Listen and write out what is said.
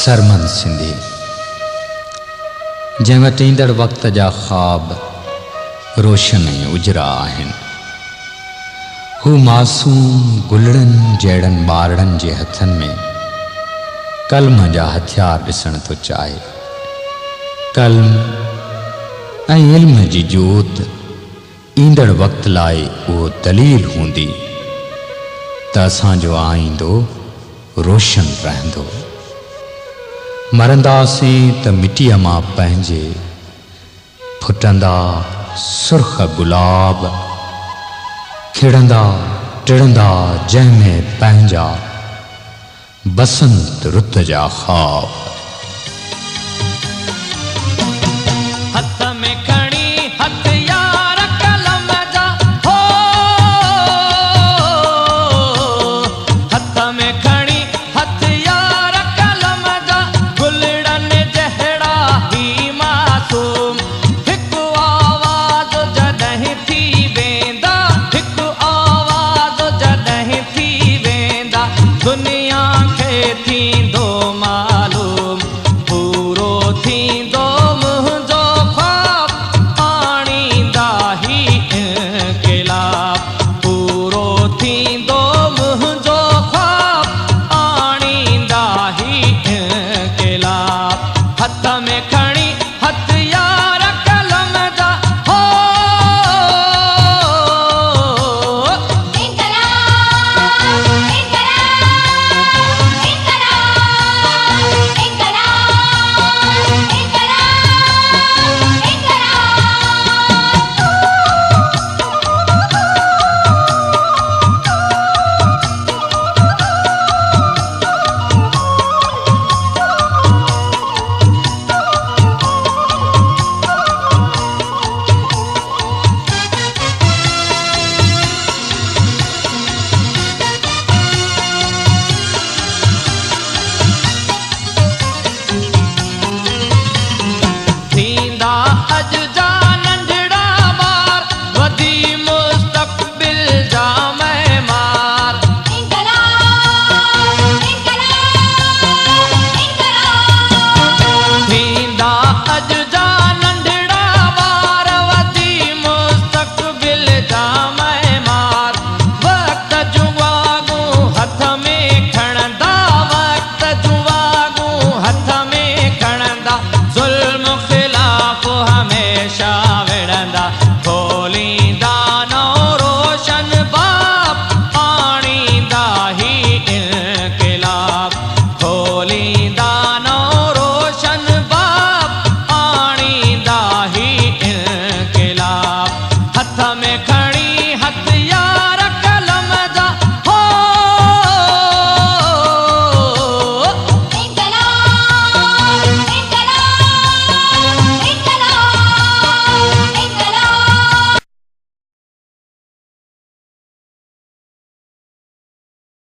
सरमंद सिंधी जंहिं वटि ईंदड़ वक़्त जा ख़्वाब रोशन ऐं उजरा आहिनि। हू मासूम गुलड़नि जहिड़नि ॿारनि जे हथनि में कलम जा हथियार ॾिसण थो चाहे। कलम ऐं इल्म जी जोत ईंदड़ वक़्त लाइ उहो दलील हूंदी त असांजो आईंदो रोशन रहंदो। मरंदासीं त मिटीअ मां पंहिंजे फुटंदा सुर्ख गुलाब, खिड़ंदा टिड़ंदा जंहिंमें पंहिंजा बसंत रुत जा ख़्वाब। हथ में खणी हथियार कलम जा हो, हथ में खणी हथियार कलम जा गुलड़न जहड़ा ही मासूम। हिकु आवाज़ जॾहिं थी वेंदा, हिकु आवाज़ जॾहिं थी वेंदा, दुनिया खे थींदो मालूम, पूरो थींदो मुंहिंजो ख़्वाब, आणींदा ही इनक़लाब। पूरो थींदो मुंहिंजो ख़्वाब, आणींदा ही इनक़लाब। हथ में खणी हथियार कलम जा हो, थींदा अॼु जा नंढड़ा ॿार, वधी मुस्तक़बिल जा महिमार। थींदा अॼु जा नंढड़ा ॿार, वधी मुस्तक़बिल जा